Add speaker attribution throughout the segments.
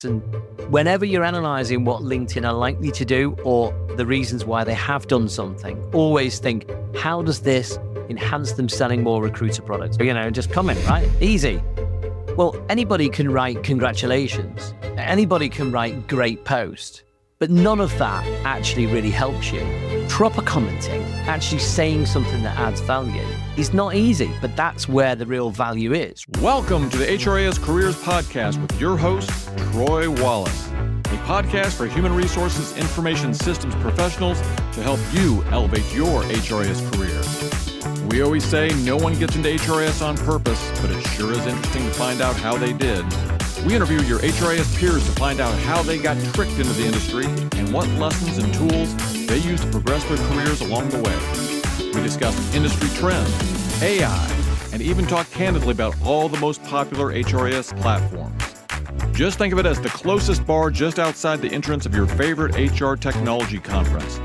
Speaker 1: And whenever you're analyzing what LinkedIn are likely to do or the reasons why they have done something, always think, how does this enhance them selling more recruiter products? Just comment, right? Easy. Well, anybody can write congratulations. Anybody can write great post. But none of that actually really helps you. Proper commenting, actually saying something that adds value, is not easy, but that's where the real value is.
Speaker 2: Welcome to the HRIS Careers Podcast with your host, Troy Wallace, a podcast for human resources information systems professionals to help you elevate your HRIS career. We always say no one gets into HRIS on purpose, but it sure is interesting to find out how they did. We interview your HRIS peers to find out how they got tricked into the industry and what lessons and tools they use to progress their careers along the way. We discuss industry trends, AI, and even talk candidly about all the most popular HRIS platforms. Just think of it as the closest bar just outside the entrance of your favorite HR technology conference.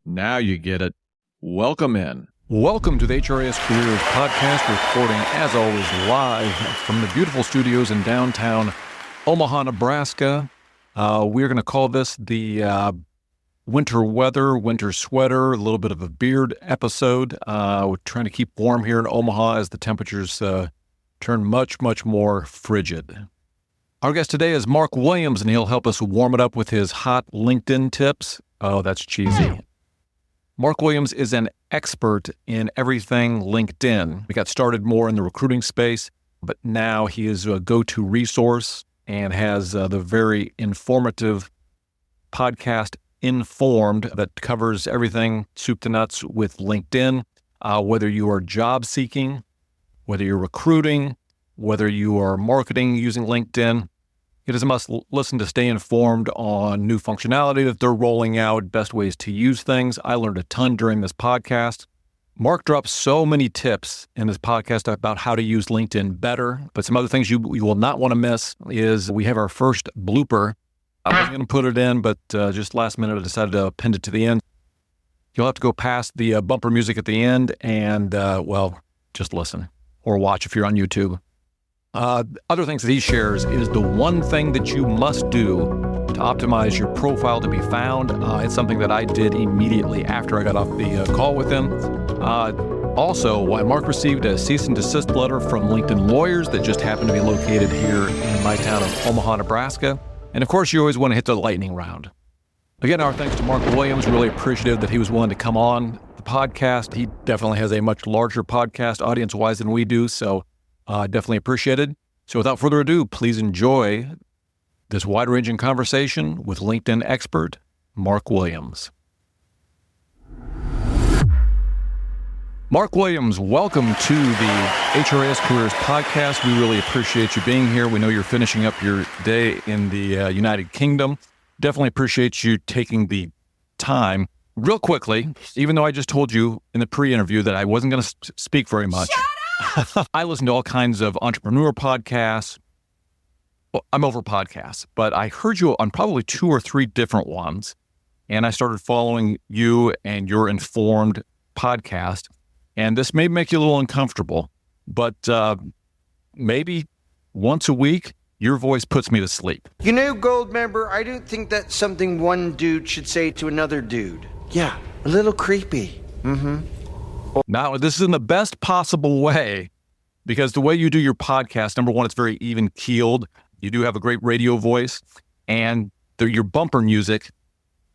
Speaker 2: Now you get it. Welcome in. Welcome to the HRIS Careers Podcast, recording, as always, live from the beautiful studios in downtown Omaha, Nebraska. We're going to call this the winter weather, winter sweater, a little bit of a beard episode. We're trying to keep warm here in Omaha as the temperatures turn much, much more frigid. Our guest today is Mark Williams, and he'll help us warm it up with his hot LinkedIn tips. Oh, that's cheesy. Mark Williams is an expert in everything LinkedIn. We got started more in the recruiting space, but now he is a go-to resource and has the very informative podcast Informed that covers everything soup to nuts with LinkedIn. Whether you are job seeking, whether you're recruiting, whether you are marketing using LinkedIn, it is a must listen to stay informed on new functionality that they're rolling out, best ways to use things. I learned a ton during this podcast. Mark drops so many tips in this podcast about how to use LinkedIn better, but some other things you will not want to miss is we have our first blooper. I wasn't going to put it in, but just last minute I decided to append it to the end. You'll have to go past the bumper music at the end and, just listen or watch if you're on YouTube. Other things that he shares is the one thing that you must do to optimize your profile to be found. It's something that I did immediately after I got off the call with him. Also, why Mark received a cease-and-desist letter from LinkedIn lawyers that just happened to be located here in my town of Omaha, Nebraska. And of course, you always want to hit the lightning round. Again, our thanks to Mark Williams. Really appreciative that he was willing to come on the podcast. He definitely has a much larger podcast audience-wise than we do, so definitely appreciated. So without further ado, please enjoy this wide-ranging conversation with LinkedIn expert, Mark Williams. Mark Williams, welcome to the HRIS Careers Podcast. We really appreciate you being here. We know you're finishing up your day in the United Kingdom. Definitely appreciate you taking the time. Real quickly, even though I just told you in the pre-interview that I wasn't going to speak very much. I listen to all kinds of entrepreneur podcasts. Well, I'm over podcasts, but I heard you on probably 2 or 3 different ones, and I started following you and your Informed podcast, and this may make you a little uncomfortable, but maybe once a week, your voice puts me to sleep.
Speaker 3: You know, Gold member, I don't think that's something one dude should say to another dude. Yeah, a little creepy.
Speaker 2: Now, this is in the best possible way, because the way you do your podcast, number one, it's very even-keeled. You do have a great radio voice, and your bumper music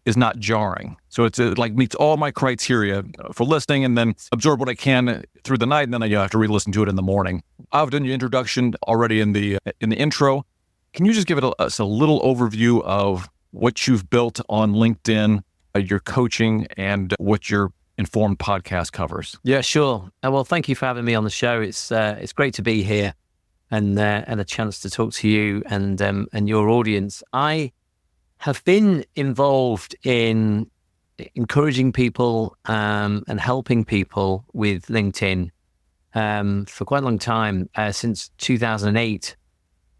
Speaker 2: is not jarring. So it's meets all my criteria for listening, and then absorb what I can through the night, and then I have to re-listen to it in the morning. I've done your introduction already in the intro. Can you just give us a little overview of what you've built on LinkedIn, your coaching, and what your Informed podcast covers?
Speaker 1: Yeah, sure. Well, thank you for having me on the show. It's great to be here and a chance to talk to you and your audience. I have been involved in encouraging people and helping people with LinkedIn for quite a long time, since 2008.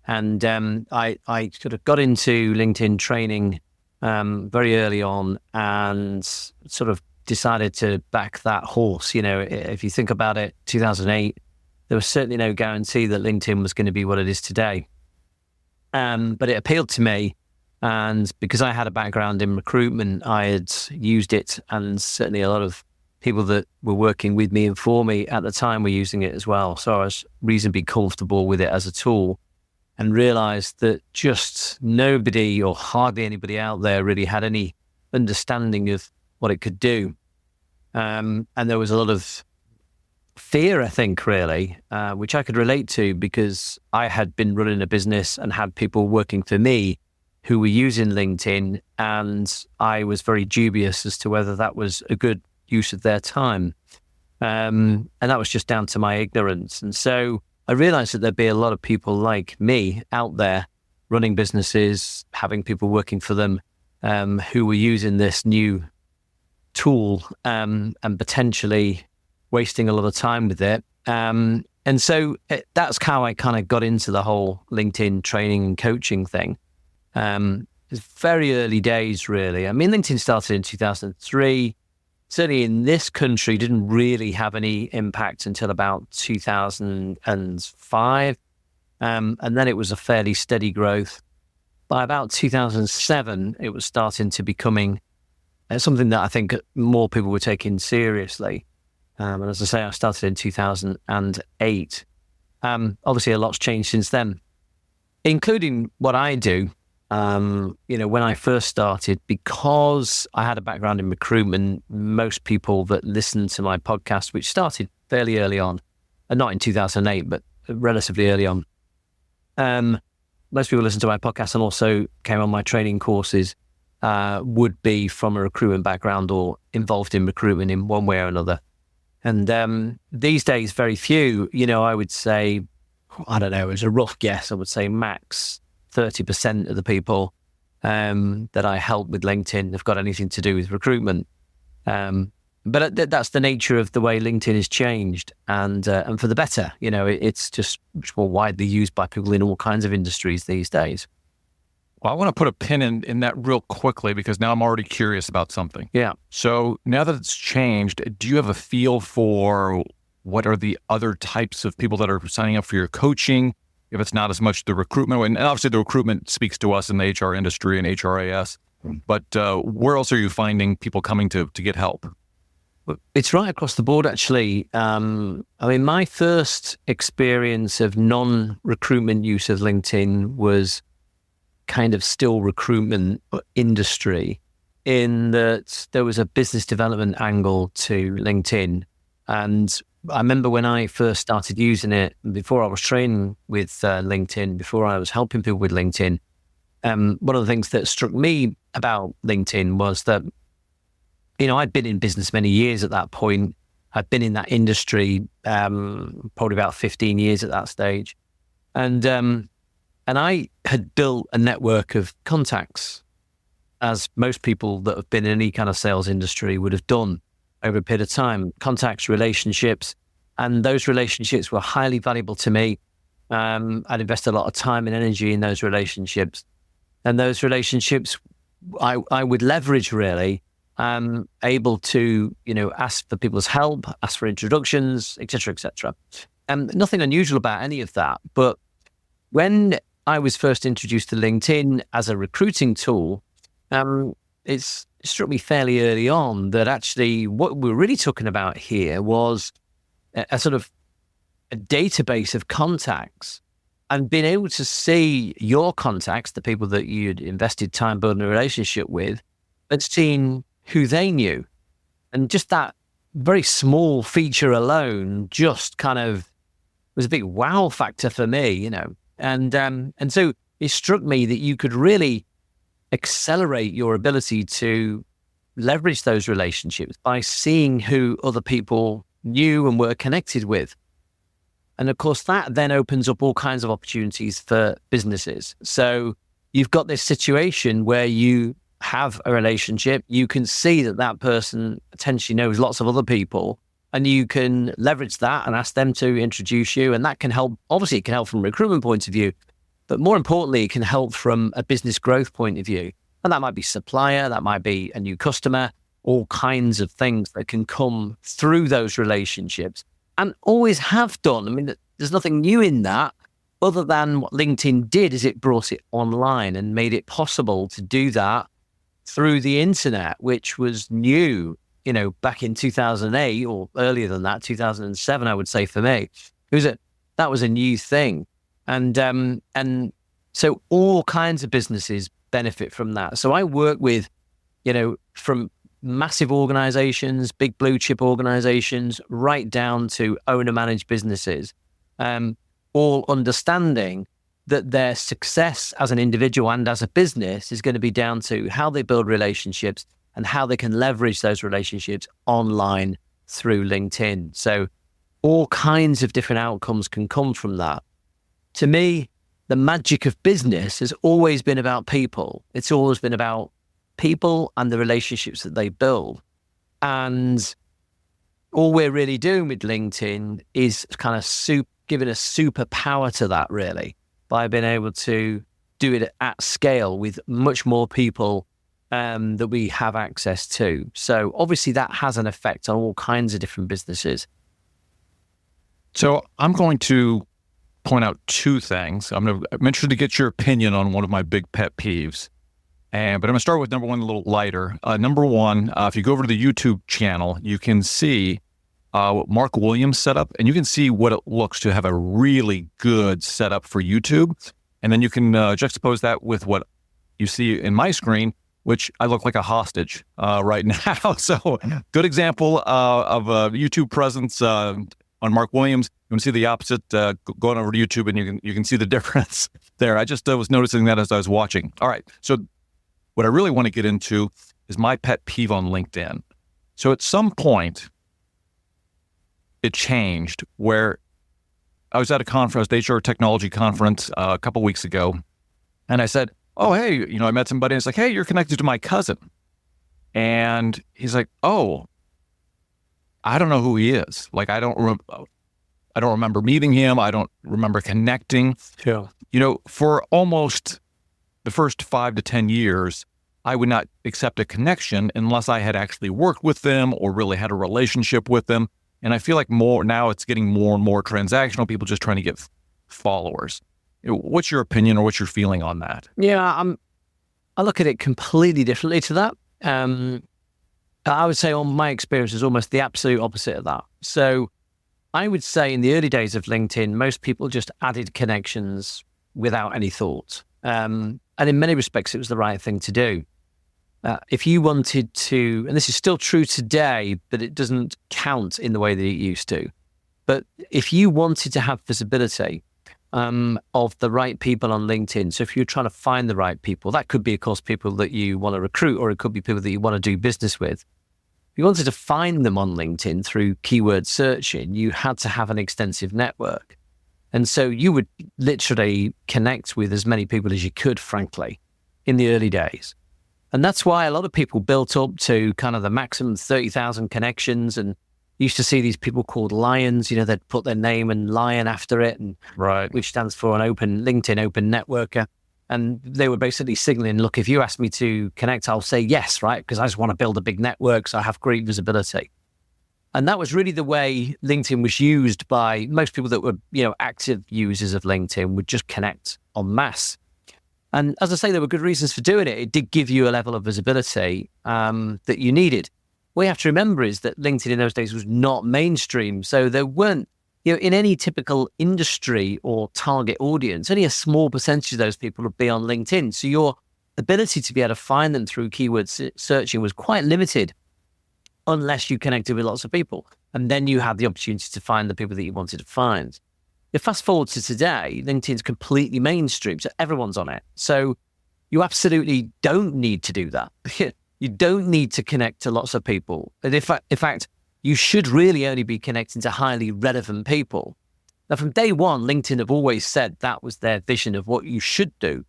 Speaker 1: And I sort of got into LinkedIn training very early on and sort of decided to back that horse. You know, if you think about it, 2008, there was certainly no guarantee that LinkedIn was going to be what it is today. But it appealed to me. And because I had a background in recruitment, I had used it, and certainly a lot of people that were working with me and for me at the time were using it as well. So I was reasonably comfortable with it as a tool, and realized that just nobody or hardly anybody out there really had any understanding of what it could do. And there was a lot of fear, I think, really, which I could relate to, because I had been running a business and had people working for me who were using LinkedIn, and I was very dubious as to whether that was a good use of their time. And that was just down to my ignorance. And so I realized that there'd be a lot of people like me out there running businesses, having people working for them, who were using this new tool, and potentially wasting a lot of time with it. And so that's how I kind of got into the whole LinkedIn training and coaching thing. It's very early days, really. I mean, LinkedIn started in 2003. Certainly in this country, didn't really have any impact until about 2005. And then it was a fairly steady growth. By about 2007, it was starting to becoming something that I think more people were taking seriously. And as I say, I started in 2008. Obviously, a lot's changed since then, including what I do. When I first started, because I had a background in recruitment, most people that listened to my podcast, which started fairly early on, and not in 2008, but relatively early on, most people listened to my podcast and also came on my training courses, would be from a recruitment background or involved in recruitment in one way or another. And these days, very few. I would say, I don't know, as a rough guess, I would say max 30% of the people that I help with LinkedIn have got anything to do with recruitment. But that's the nature of the way LinkedIn has changed, and for the better. It's just much more widely used by people in all kinds of industries these days.
Speaker 2: Well, I want to put a pin in that real quickly, because now I'm already curious about something.
Speaker 1: Yeah.
Speaker 2: So now that it's changed, do you have a feel for what are the other types of people that are signing up for your coaching? If it's not as much the recruitment, and obviously the recruitment speaks to us in the HR industry and HRIS, but where else are you finding people coming to get help?
Speaker 1: It's right across the board, actually. My first experience of non-recruitment use of LinkedIn was kind of still recruitment industry, in that there was a business development angle to LinkedIn. And I remember when I first started using it, before I was training with LinkedIn, before I was helping people with LinkedIn, one of the things that struck me about LinkedIn was that, I'd been in business many years at that point. I'd been in that industry probably about 15 years at that stage. And I had built a network of contacts, as most people that have been in any kind of sales industry would have done over a period of time. Contacts, relationships, and those relationships were highly valuable to me. I'd invested a lot of time and energy in those relationships. And those relationships I would leverage, really, able to, ask for people's help, ask for introductions, et cetera, et cetera. Nothing unusual about any of that. But when I was first introduced to LinkedIn as a recruiting tool, it struck me fairly early on that actually what we're really talking about here was a sort of a database of contacts, and being able to see your contacts, the people that you'd invested time building a relationship with, and seeing who they knew. And just that very small feature alone just kind of was a big wow factor for me, And so it struck me that you could really accelerate your ability to leverage those relationships by seeing who other people knew and were connected with. And of course, that then opens up all kinds of opportunities for businesses. So you've got this situation where you have a relationship, you can see that that person potentially knows lots of other people, and you can leverage that and ask them to introduce you. And that can help. Obviously, it can help from a recruitment point of view, but more importantly, it can help from a business growth point of view. And that might be supplier, that might be a new customer, all kinds of things that can come through those relationships, and always have done. I mean, there's nothing new in that, other than what LinkedIn did is it brought it online and made it possible to do that through the internet, which was new, back in 2008 or earlier than that, 2007, I would say for me. That was a new thing. And so all kinds of businesses benefit from that. So I work with, from massive organizations, big blue chip organizations, right down to owner managed businesses, all understanding that their success as an individual and as a business is going to be down to how they build relationships and how they can leverage those relationships online through LinkedIn. So all kinds of different outcomes can come from that. To me, the magic of business has always been about people. It's always been about people and the relationships that they build. And all we're really doing with LinkedIn is kind of giving a superpower to that, really, by being able to do it at scale with much more people that we have access to. So obviously that has an effect on all kinds of different businesses.
Speaker 2: So I'm going to point out two things. I'm interested to get your opinion on one of my big pet peeves. But I'm going to start with number one, a little lighter. Number one, if you go over to the YouTube channel, you can see what Mark Williams set up, and you can see what it looks to have a really good setup for YouTube. And then you can juxtapose that with what you see in my screen, which I look like a hostage right now. So good example of YouTube presence on Mark Williams. You can see the opposite going over to YouTube, and you can see the difference there. I just was noticing that as I was watching. All right. So what I really want to get into is my pet peeve on LinkedIn. So at some point, it changed where I was at a conference, the HR technology conference a couple of weeks ago, and I said, oh, hey, I met somebody, and it's like, hey, you're connected to my cousin. And he's like, oh, I don't know who he is. Like, I don't remember meeting him. I don't remember connecting.
Speaker 1: Yeah.
Speaker 2: For almost the first 5 to 10 years, I would not accept a connection unless I had actually worked with them or really had a relationship with them. And I feel like now it's getting more and more transactional, people just trying to get followers. What's your opinion or what's your feeling on that?
Speaker 1: Yeah, I look at it completely differently to that. I would say my experience is almost the absolute opposite of that. So I would say in the early days of LinkedIn, most people just added connections without any thought. And in many respects, it was the right thing to do. If you wanted to, and this is still true today, but it doesn't count in the way that it used to. But if you wanted to have visibility of the right people on LinkedIn, so if you're trying to find the right people, that could be, of course, people that you want to recruit, or it could be people that you want to do business with. If you wanted to find them on LinkedIn through keyword searching, you had to have an extensive network. And so you would literally connect with as many people as you could, frankly, in the early days. And that's why a lot of people built up to kind of the maximum 30,000 connections, and used to see these people called lions, they'd put their name and lion after it, and
Speaker 2: right,
Speaker 1: which stands for an open LinkedIn open networker. And they were basically signaling, look, if you ask me to connect, I'll say yes, right? Because I just want to build a big network, so I have great visibility. And that was really the way LinkedIn was used by most people that were, active users of LinkedIn, would just connect en masse. And as I say, there were good reasons for doing it. It did give you a level of visibility that you needed. What you have to remember is that LinkedIn in those days was not mainstream. So there weren't, in any typical industry or target audience, only a small percentage of those people would be on LinkedIn. So your ability to be able to find them through keyword searching was quite limited, unless you connected with lots of people. And then you had the opportunity to find the people that you wanted to find. If fast forward to today, LinkedIn's completely mainstream, so everyone's on it. So you absolutely don't need to do that. You don't need to connect to lots of people. And in fact, you should really only be connecting to highly relevant people. Now, from day one, LinkedIn have always said that was their vision of what you should do.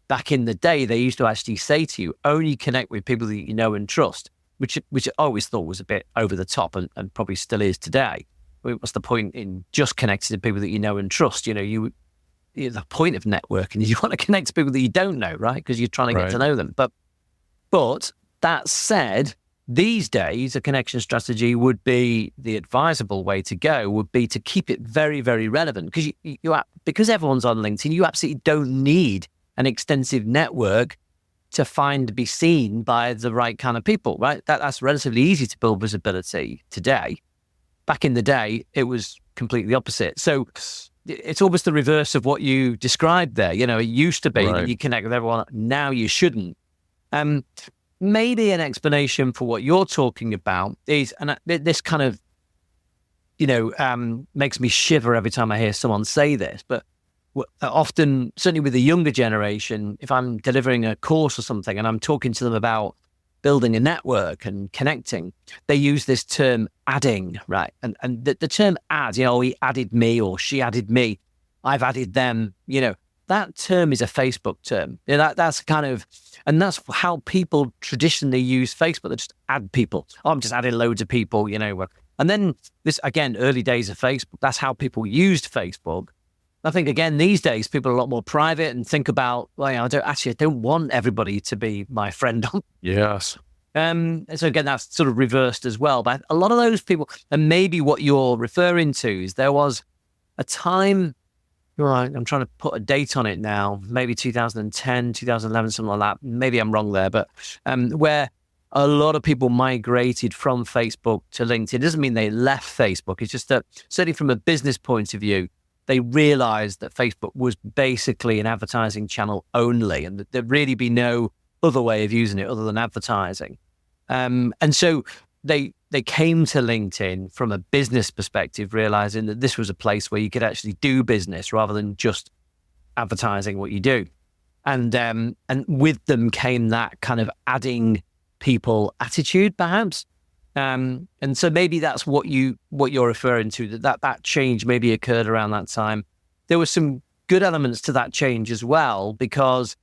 Speaker 1: Back in the day, they used to actually say to you, only connect with people that you know and trust, which I always thought was a bit over the top, and probably still is today. What's the point in just connecting to people that you know and trust? The point of networking is you want to connect to people that you don't know, right? Because you're trying to get to know them. But that said, these days, a connection strategy would be the advisable way to go, would be to keep it very, very relevant. Because because everyone's on LinkedIn, you absolutely don't need an extensive network to be seen by the right kind of people, right? That's relatively easy to build visibility today. Back in the day, it was completely opposite. So it's almost the reverse of what you described there. It used to be that you connect with everyone. Now you shouldn't. Maybe an explanation for what you're talking about is, and this kind of, makes me shiver every time I hear someone say this, but often, certainly with the younger generation, if I'm delivering a course or something and I'm talking to them about building a network and connecting, they use this term adding, right? And the term add, he added me or she added me, I've added them, that term is a Facebook term. That's kind of, and that's how people traditionally use Facebook. They just add people. Oh, I'm just adding loads of people, And then this, again, early days of Facebook, that's how people used Facebook. I think, again, these days, people are a lot more private and think about, I don't want everybody to be my friend.
Speaker 2: Yes.
Speaker 1: So again, that's sort of reversed as well. But a lot of those people, and maybe what you're referring to is there was a time, right, I'm trying to put a date on it now, maybe 2010, 2011, something like that. Maybe I'm wrong there, but where a lot of people migrated from Facebook to LinkedIn. It doesn't mean they left Facebook. It's just that, certainly from a business point of view, they realized that Facebook was basically an advertising channel only, and that there'd really be no other way of using it other than advertising. And so they came to LinkedIn from a business perspective, realizing that this was a place where you could actually do business rather than just advertising what you do. And with them came that kind of adding people attitude, perhaps. And so maybe that's what you're referring to, that change maybe occurred around that time. There were some good elements to that change as well, because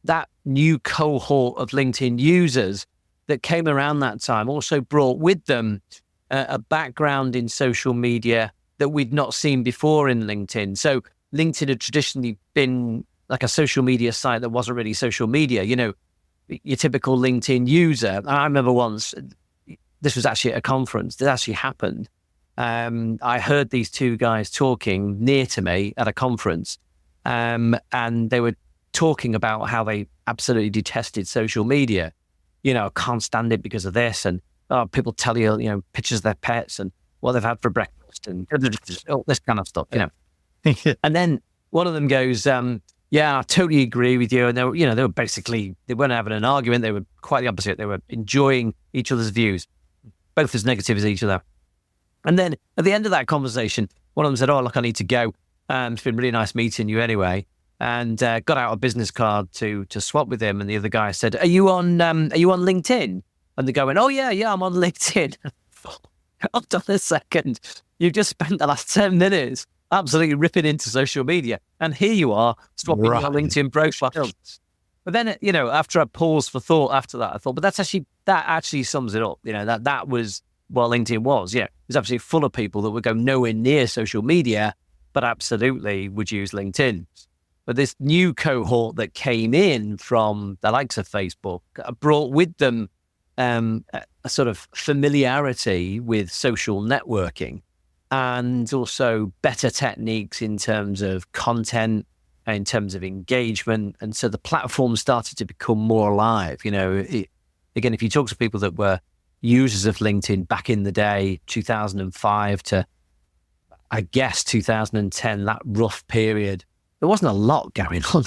Speaker 1: that new cohort of LinkedIn users that came around that time also brought with them a background in social media that we'd not seen before in LinkedIn. So LinkedIn had traditionally been like a social media site that wasn't really social media. Your typical LinkedIn user. I remember once, this was actually at a conference, this actually happened. I heard these two guys talking near to me at a conference, and they were talking about how they absolutely detested social media. Can't stand it because of this, and people tell you, pictures of their pets and what they've had for breakfast and all this kind of stuff, And then one of them goes, yeah, I totally agree with you. And they were basically, they weren't having an argument. They were quite the opposite. They were enjoying each other's views, both as negative as each other. And then at the end of that conversation, one of them said, oh, look, I need to go. It's been really nice meeting you anyway. And got out a business card to swap with him. And the other guy said, are you on LinkedIn? And the guy went, oh, yeah, I'm on LinkedIn. Hold on a second. You've just spent the last 10 minutes absolutely ripping into social media. And here you are swapping your LinkedIn profile. But then, after I paused for thought after that, I thought, but that actually sums it up. That was what LinkedIn was. Yeah, it was absolutely full of people that would go nowhere near social media, but absolutely would use LinkedIn. But this new cohort that came in from the likes of Facebook brought with them a sort of familiarity with social networking, and also better techniques in terms of content, in terms of engagement. And so the platform started to become more alive. Again, if you talk to people that were users of LinkedIn back in the day, 2005 to, I guess, 2010, that rough period, there wasn't a lot going on.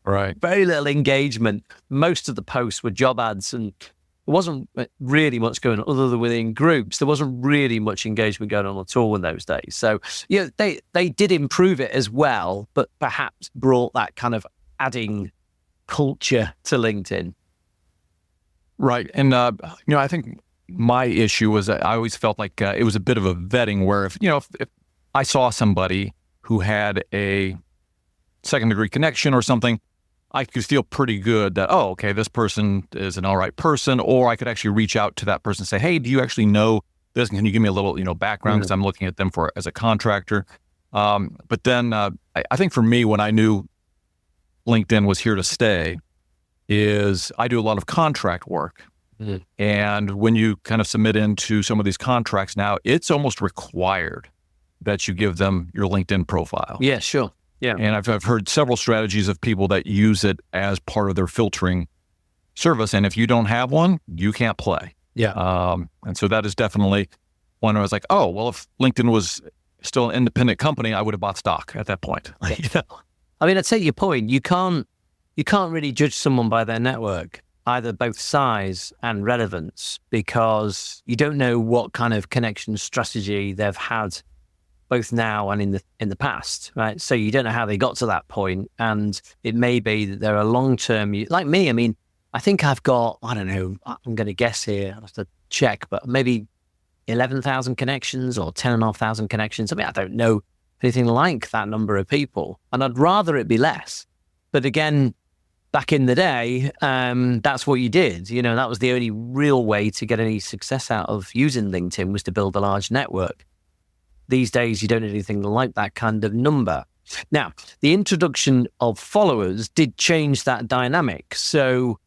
Speaker 2: Right.
Speaker 1: Very little engagement. Most of the posts were job ads, and there wasn't really much going on other than within groups. There wasn't really much engagement going on at all in those days. So, they did improve it as well, but perhaps brought that kind of adding culture to LinkedIn.
Speaker 2: Right. And, I think my issue was that I always felt like it was a bit of a vetting where if I saw somebody who had a second-degree connection or something, I could feel pretty good that, oh, okay, this person is an all right person, or I could actually reach out to that person and say, hey, do you actually know this? Can you give me a little, background, because I'm looking at them as a contractor. But then I think for me, when I knew LinkedIn was here to stay, is I do a lot of contract work. And when you kind of submit into some of these contracts now, it's almost required that you give them your LinkedIn profile.
Speaker 1: Yeah, sure. Yeah.
Speaker 2: And I've heard several strategies of people that use it as part of their filtering service. And if you don't have one, you can't play.
Speaker 1: Yeah.
Speaker 2: And so that is definitely one where I was like, oh, well, if LinkedIn was still an independent company, I would have bought stock at that point.
Speaker 1: I mean, I take your point. You can't really judge someone by their network, either both size and relevance, because you don't know what kind of connection strategy they've had both now and in the past, right? So you don't know how they got to that point, and it may be that they're a long-term, like me. I mean, I think I've got, I don't know, I'm going to guess here, I'll have to check, but maybe 11,000 connections or 10,500 connections. I mean, I don't know anything like that number of people, and I'd rather it be less. But again, back in the day, that's what you did. You know, that was the only real way to get any success out of using LinkedIn, was to build a large network. These days, you don't need anything like that kind of number. Now, the introduction of followers did change that dynamic. So,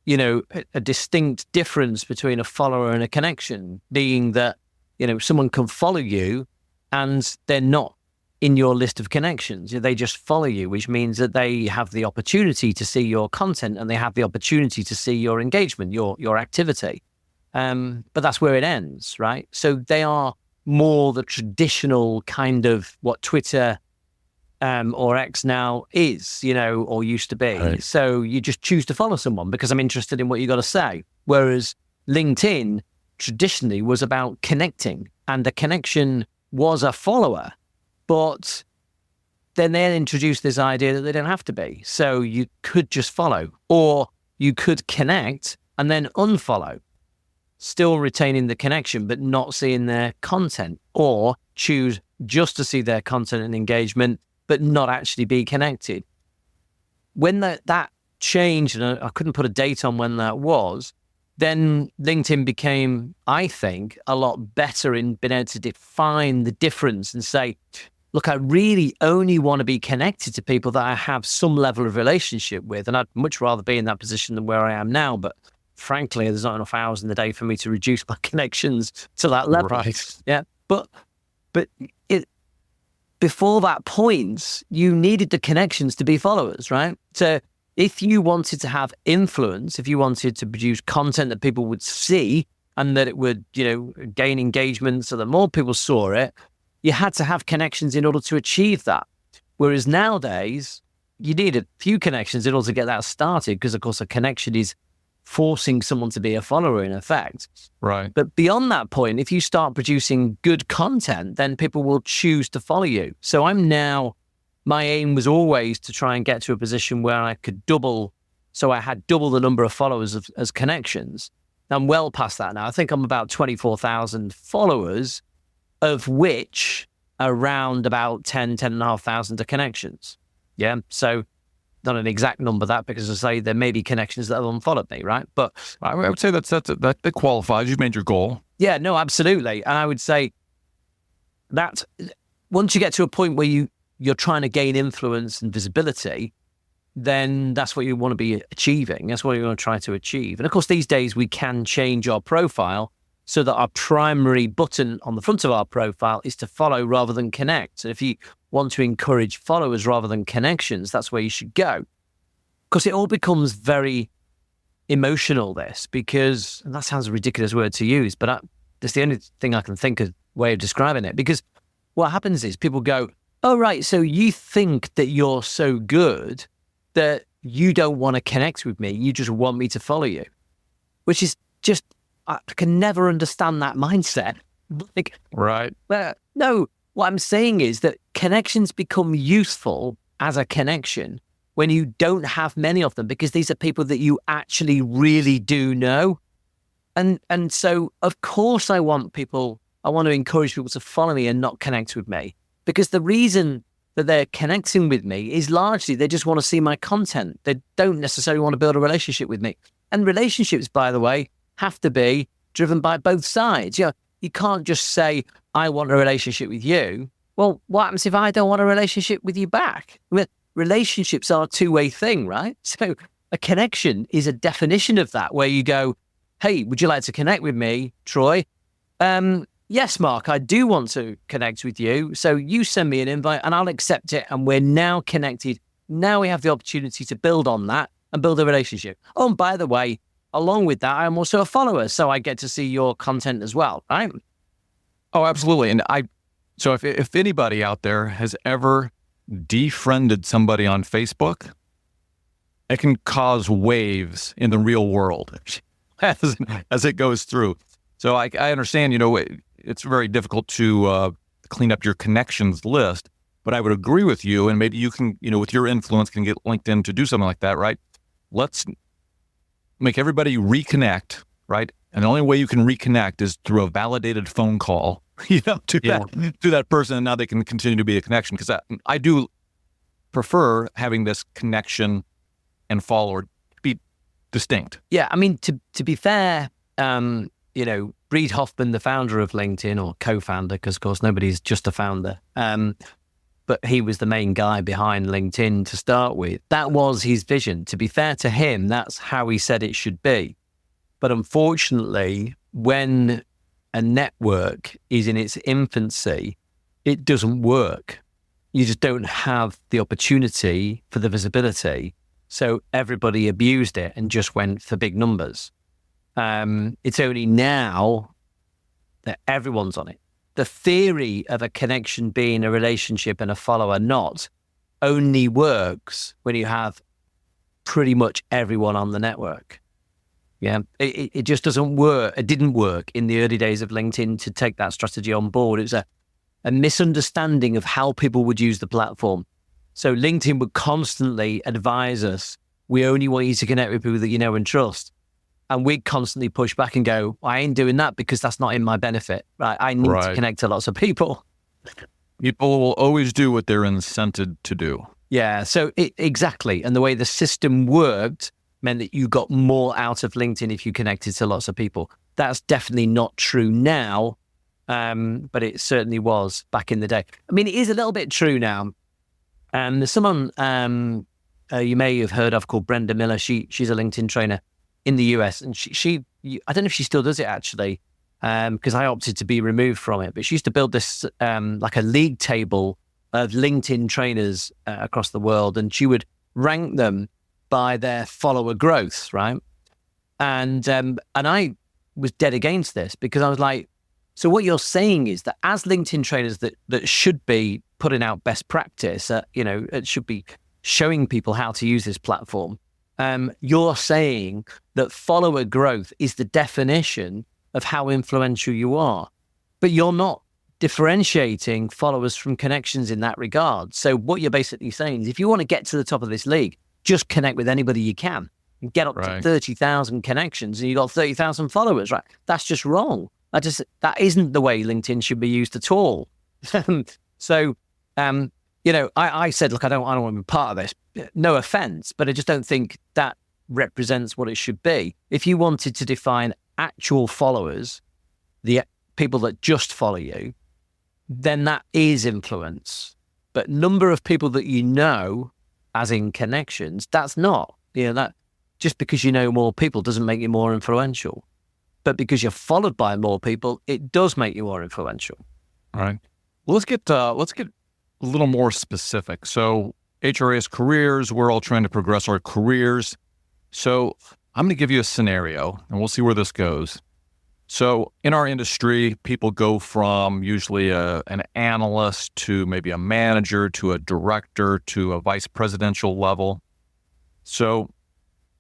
Speaker 1: you know, a distinct difference between a follower and a connection being that, you know, someone can follow you and they're not in your list of connections. They just follow you, which means that they have the opportunity to see your content and they have the opportunity to see your engagement, your activity. But that's where it ends, right? So they are more the traditional kind of what Twitter or X now is, you know, or used to be. Right. So you just choose to follow someone because I'm interested in what you got to say. Whereas LinkedIn traditionally was about connecting, and the connection was a follower. But then they introduced this idea that they don't have to be. So you could just follow, or you could connect and then unfollow, still retaining the connection, but not seeing their content, or choose just to see their content and engagement, but not actually be connected. When that changed, and I couldn't put a date on when that was, then LinkedIn became, I think, a lot better in being able to define the difference and say, look, I really only want to be connected to people that I have some level of relationship with. And I'd much rather be in that position than where I am now. But frankly, there's not enough hours in the day for me to reduce my connections to that level.
Speaker 2: Right.
Speaker 1: Yeah. But before that point, you needed the connections to be followers, right? So if you wanted to have influence, if you wanted to produce content that people would see and that it would, you know, gain engagement so that more people saw it, you had to have connections in order to achieve that. Whereas nowadays, you need a few connections in order to get that started, because of course a connection is forcing someone to be a follower in effect.
Speaker 2: Right.
Speaker 1: But beyond that point, if you start producing good content, then people will choose to follow you. So my aim was always to try and get to a position where I could double. So I had double the number of followers as connections. I'm well past that now. I think I'm about 24,000 followers, of which around about 10,500 are connections. Yeah. So not an exact number that, because I say there may be connections that have unfollowed me, right? But
Speaker 2: I would say that qualifies. You've made your goal.
Speaker 1: Yeah, no, absolutely. And I would say that once you get to a point where you're trying to gain influence and visibility, then that's what you want to be achieving. That's what you want to try to achieve. And of course, these days we can change our profile so that our primary button on the front of our profile is to follow rather than connect. So if you want to encourage followers rather than connections, that's where you should go. Because it all becomes very emotional, this, because, and that sounds a ridiculous word to use, but that's the only thing I can think of way of describing it. Because what happens is people go, oh, right, so you think that you're so good that you don't want to connect with me, you just want me to follow you, which is just, I can never understand that mindset. Like,
Speaker 2: right.
Speaker 1: No, what I'm saying is that connections become useful as a connection when you don't have many of them, because these are people that you actually really do know. And so, of course, I want to encourage people to follow me and not connect with me, because the reason that they're connecting with me is largely they just want to see my content. They don't necessarily want to build a relationship with me. And relationships, by the way, have to be driven by both sides. You know, you can't just say, I want a relationship with you. Well, what happens if I don't want a relationship with you back? I mean, relationships are a two-way thing, right? So a connection is a definition of that, where you go, hey, would you like to connect with me, Troy? Yes, Mark, I do want to connect with you. So you send me an invite and I'll accept it. And we're now connected. Now we have the opportunity to build on that and build a relationship. Oh, and by the way, along with that, I'm also a follower. So I get to see your content as well, right?
Speaker 2: Oh, absolutely. And so if anybody out there has ever defriended somebody on Facebook, it can cause waves in the real world as it goes through. So I understand, it's very difficult to clean up your connections list, but I would agree with you, and maybe you can, with your influence, can get LinkedIn to do something like that, right? Let's make everybody reconnect, right? And the only way you can reconnect is through a validated phone call, to that person, and now they can continue to be a connection. Because I do prefer having this connection and follower be distinct.
Speaker 1: Yeah, I mean, to be fair, Reid Hoffman, the founder of LinkedIn, or co-founder, because of course nobody's just a founder, but he was the main guy behind LinkedIn to start with. That was his vision. To be fair to him, that's how he said it should be. But unfortunately, when a network is in its infancy, it doesn't work. You just don't have the opportunity for the visibility. So everybody abused it and just went for big numbers. It's only now that everyone's on it. The theory of a connection being a relationship and a follower not only works when you have pretty much everyone on the network. Yeah, it just doesn't work. It didn't work in the early days of LinkedIn to take that strategy on board. It was a misunderstanding of how people would use the platform. So LinkedIn would constantly advise us, we only want you to connect with people that you know and trust. And we'd constantly push back and go, I ain't doing that because that's not in my benefit. Right? I need to connect to lots of people.
Speaker 2: People will always do what they're incented to do.
Speaker 1: Yeah, so exactly. And the way the system worked meant that you got more out of LinkedIn if you connected to lots of people. That's definitely not true now, but it certainly was back in the day. I mean, it is a little bit true now. There's someone you may have heard of called Brenda Miller. She's a LinkedIn trainer in the US, and she I don't know if she still does it actually, because I opted to be removed from it. But she used to build this like a league table of LinkedIn trainers across the world, and she would rank them by their follower growth, right? And I was dead against this because I was like, so what you're saying is that as LinkedIn trainers that should be putting out best practice, it should be showing people how to use this platform. You're saying that follower growth is the definition of how influential you are, but you're not differentiating followers from connections in that regard. So what you're basically saying is if you want to get to the top of this league, just connect with anybody you can and get up to 30,000 connections and you got 30,000 followers, right? That's just wrong. That isn't the way LinkedIn should be used at all. So, I said, look, I don't want to be part of this. No offense, but I just don't think that represents what it should be. If you wanted to define actual followers, the people that just follow you, then that is influence. But number of people that you know, as in connections, that's not. That just because you know more people doesn't make you more influential. But because you're followed by more people, it does make you more influential.
Speaker 2: All right. Well, let's get a little more specific. So HRIS Careers, we're all trying to progress our careers. So I'm going to give you a scenario, and we'll see where this goes. So in our industry, people go from usually an analyst to maybe a manager to a director to a vice presidential level. So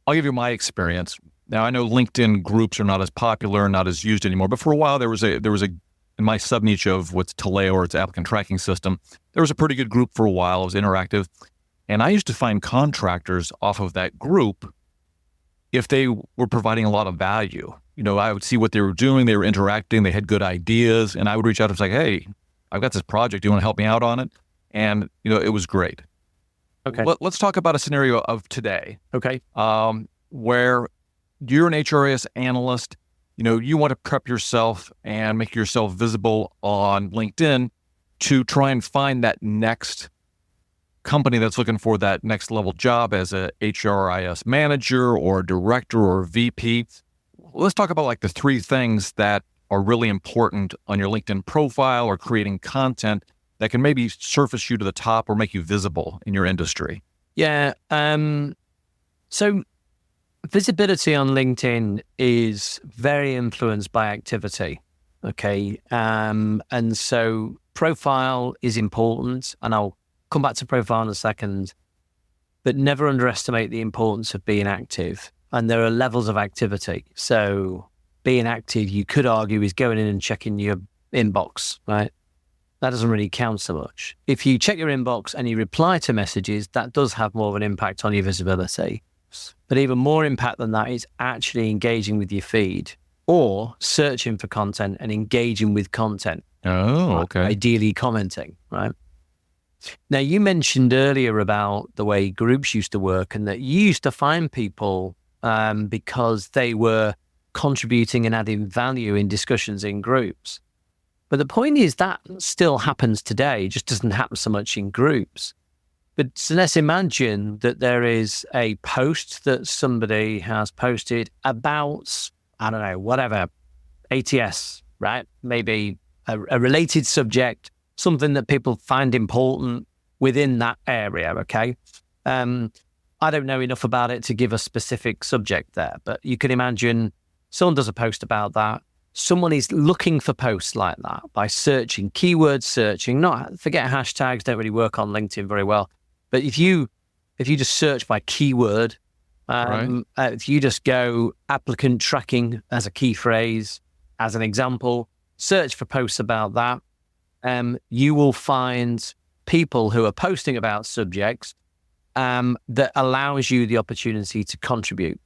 Speaker 2: I'll give you my experience. Now, I know LinkedIn groups are not as popular, not as used anymore, but for a while there was a in my sub niche of what's Taleo, or its applicant tracking system, there was a pretty good group for a while. It was interactive. And I used to find contractors off of that group if they were providing a lot of value. I would see what they were doing. They were interacting. They had good ideas. And I would reach out and say, hey, I've got this project. Do you want to help me out on it? And, it was great.
Speaker 1: Okay.
Speaker 2: Let's talk about a scenario of today.
Speaker 1: Okay.
Speaker 2: Where you're an HRIS analyst. You want to prep yourself and make yourself visible on LinkedIn to try and find that next company that's looking for that next level job as a HRIS manager or director or VP. let's talk about like the three things that are really important on your LinkedIn profile or creating content that can maybe surface you to the top or make you visible in your industry.
Speaker 1: Yeah. So visibility on LinkedIn is very influenced by activity. Okay. And so profile is important, and I'll come back to profile in a second, but never underestimate the importance of being active. And there are levels of activity. So being active, you could argue, is going in and checking your inbox, right? That doesn't really count so much. If you check your inbox and you reply to messages, that does have more of an impact on your visibility. But even more impact than that is actually engaging with your feed or searching for content and engaging with content.
Speaker 2: Oh, okay.
Speaker 1: Ideally commenting, right? Now, you mentioned earlier about the way groups used to work and that you used to find people because they were contributing and adding value in discussions in groups. But the point is that still happens today, it just doesn't happen so much in groups. But so let's imagine that there is a post that somebody has posted about, I don't know, whatever, ATS, right? Maybe a related subject, something that people find important within that area, okay? I don't know enough about it to give a specific subject there, but you can imagine someone does a post about that. Someone is looking for posts like that by searching, keyword searching, forget hashtags, don't really work on LinkedIn very well. But if you just search by keyword, if you just go applicant tracking as a key phrase, as an example, search for posts about that, you will find people who are posting about subjects that allows you the opportunity to contribute.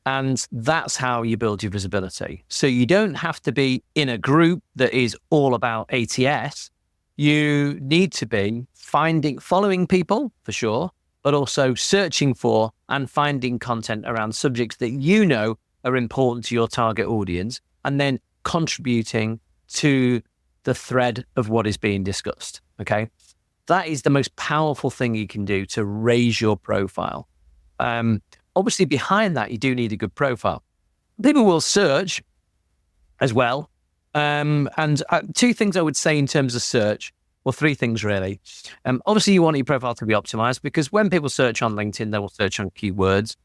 Speaker 1: And that's how you build your visibility. So you don't have to be in a group that is all about ATS. You need to be following people for sure, but also searching for and finding content around subjects that you know are important to your target audience, and then contributing to the thread of what is being discussed. Okay. That is the most powerful thing you can do to raise your profile. Obviously, behind that, you do need a good profile. People will search as well. And two things I would say in terms of search, well, three things really. Obviously, you want your profile to be optimized because when people search on LinkedIn, they will search on keywords.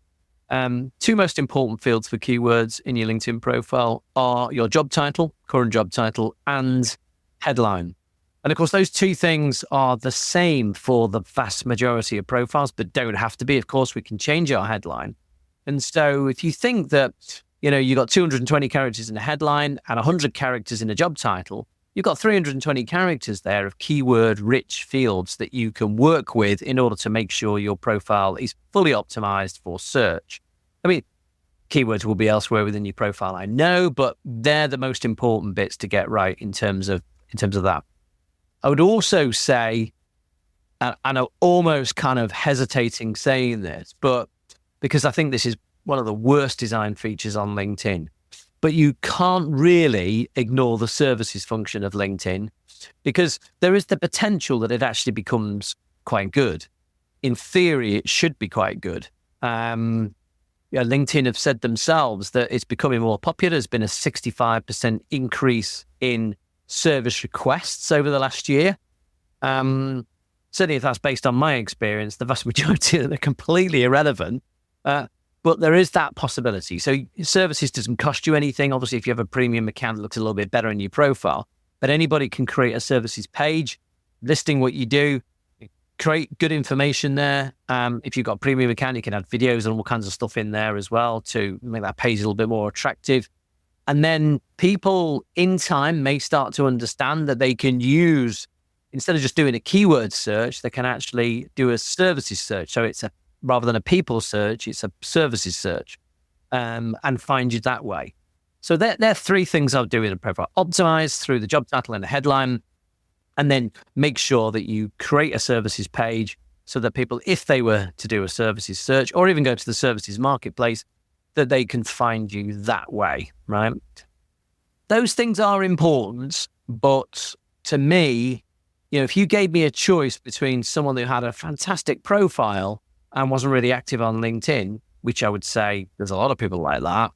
Speaker 1: Two most important fields for keywords in your LinkedIn profile are your job title, current job title, and headline. And of course, those two things are the same for the vast majority of profiles, but don't have to be. Of course, we can change our headline. And so if you think that, you got 220 characters in a headline and 100 characters in a job title, you've got 320 characters there of keyword-rich fields that you can work with in order to make sure your profile is fully optimized for search. I mean, keywords will be elsewhere within your profile, I know, but they're the most important bits to get right in terms of that. I would also say, and I'm almost kind of hesitating saying this, but because I think this is one of the worst design features on LinkedIn, but you can't really ignore the services function of LinkedIn because there is the potential that it actually becomes quite good. In theory, it should be quite good. LinkedIn have said themselves that it's becoming more popular. There's been a 65% increase in service requests over the last year. Certainly if that's based on my experience, the vast majority of them are completely irrelevant. But there is that possibility. So services doesn't cost you anything. Obviously, if you have a premium account, it looks a little bit better in your profile. But anybody can create a services page, listing what you do, create good information there. If you've got a premium account, you can add videos and all kinds of stuff in there as well to make that page a little bit more attractive. And then people in time may start to understand that they can use, instead of just doing a keyword search, they can actually do a services search. So it's rather than a people search, it's a services search, and find you that way. So there are three things I'll do in a profile. Optimize through the job title and the headline, and then make sure that you create a services page so that people, if they were to do a services search or even go to the services marketplace, that they can find you that way, right? Those things are important, but to me, if you gave me a choice between someone who had a fantastic profile and wasn't really active on LinkedIn, which I would say there's a lot of people like that,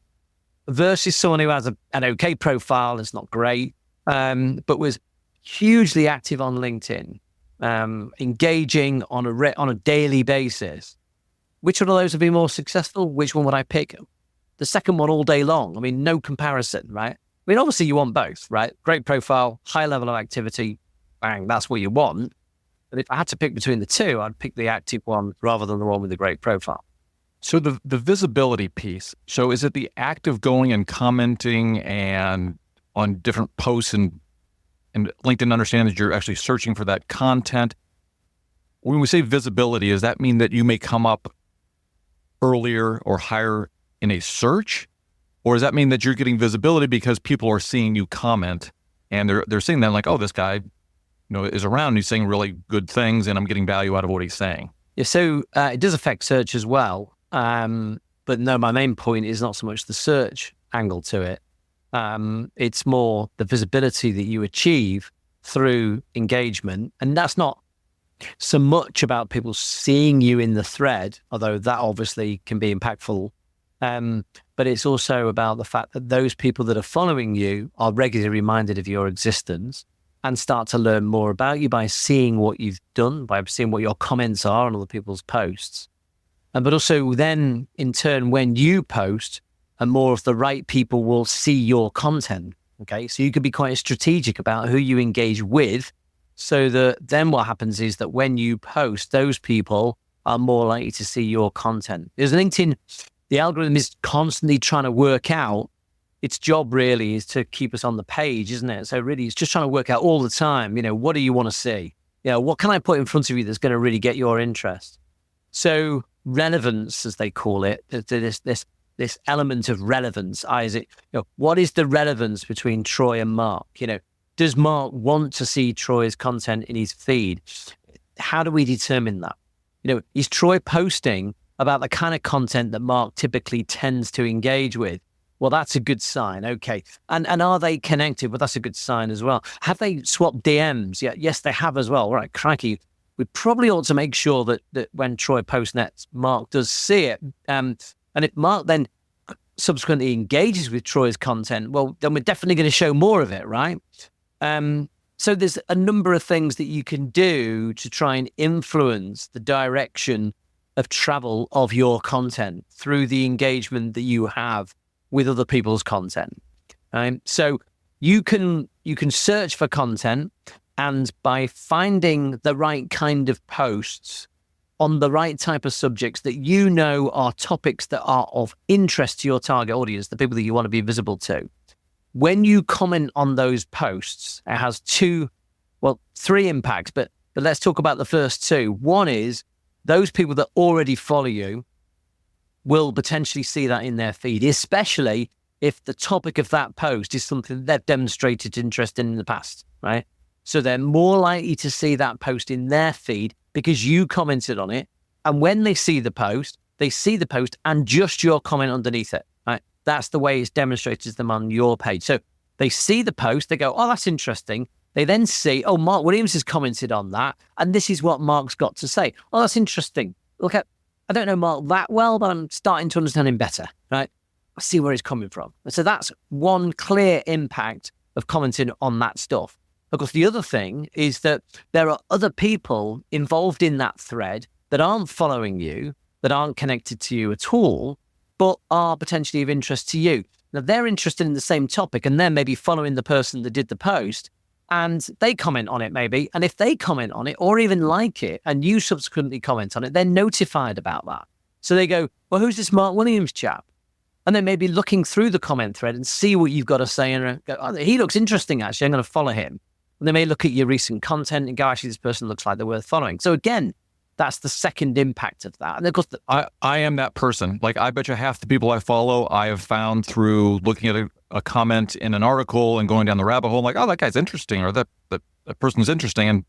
Speaker 1: versus someone who has an okay profile, it's not great, but was hugely active on LinkedIn, engaging on a daily basis. Which one of those would be more successful? Which one would I pick? The second one all day long. I mean, no comparison, right? I mean, obviously you want both, right? Great profile, high level of activity, bang, that's what you want. But if I had to pick between the two, I'd pick the active one rather than the one with the great profile.
Speaker 2: So the visibility piece, so is it the act of going and commenting and on different posts and LinkedIn understands that you're actually searching for that content? When we say visibility, does that mean that you may come up earlier or higher in a search? Or does that mean that you're getting visibility because people are seeing you comment and they're seeing that like, oh, this guy, is around, he's saying really good things and I'm getting value out of what he's saying?
Speaker 1: Yeah, so it does affect search as well. But no, my main point is not so much the search angle to it. It's more the visibility that you achieve through engagement. And that's not so much about people seeing you in the thread, although that obviously can be impactful. But it's also about the fact that those people that are following you are regularly reminded of your existence and start to learn more about you by seeing what you've done, by seeing what your comments are on other people's posts. But also then, in turn, when you post, and more of the right people will see your content, okay? So you could be quite strategic about who you engage with, so that then what happens is that when you post, those people are more likely to see your content. There's LinkedIn, the algorithm is constantly trying to work out, its job really is to keep us on the page, isn't it? So really it's just trying to work out all the time, what do you want to see? What can I put in front of you that's going to really get your interest? So relevance, as they call it, this element of relevance, what is the relevance between Troy and Mark? Does Mark want to see Troy's content in his feed? How do we determine that? Is Troy posting about the kind of content that Mark typically tends to engage with? Well, that's a good sign. Okay. And are they connected? Well, that's a good sign as well. Have they swapped DMs? Yeah, yes, they have as well. All right, crikey. We probably ought to make sure that when Troy posts next, Mark does see it. And if Mark then subsequently engages with Troy's content, well, then we're definitely going to show more of it, right? So there's a number of things that you can do to try and influence the direction of travel of your content through the engagement that you have with other people's content. So you can search for content, and by finding the right kind of posts on the right type of subjects that are topics that are of interest to your target audience, the people that you want to be visible to, when you comment on those posts, it has three impacts, but let's talk about the first two. One is those people that already follow you will potentially see that in their feed, especially if the topic of that post is something they've demonstrated interest in the past, right? So they're more likely to see that post in their feed because you commented on it. And when they see the post and just your comment underneath it, right? That's the way it's demonstrated to them on your page. So they see the post, they go, oh, that's interesting. They then see, oh, Mark Williams has commented on that, and this is what Mark's got to say. Oh, that's interesting. I don't know Mark that well, but I'm starting to understand him better, right? I see where he's coming from. And so that's one clear impact of commenting on that stuff. Of course, the other thing is that there are other people involved in that thread that aren't following you, that aren't connected to you at all, but are potentially of interest to you. Now, they're interested in the same topic, and they're maybe following the person that did the post, and they comment on it maybe. And if they comment on it or even like it, and you subsequently comment on it, they're notified about that. So they go, well, who's this Mark Williams chap? And they may be looking through the comment thread and see what you've got to say and go, oh, he looks interesting, actually. I'm going to follow him. And they may look at your recent content and go, actually, this person looks like they're worth following. So again, that's the second impact of that. And of course,
Speaker 2: I am that person. Like, I bet you half the people I follow, I have found through looking at a comment in an article and going down the rabbit hole, like, oh, that guy's interesting, or that person's interesting. And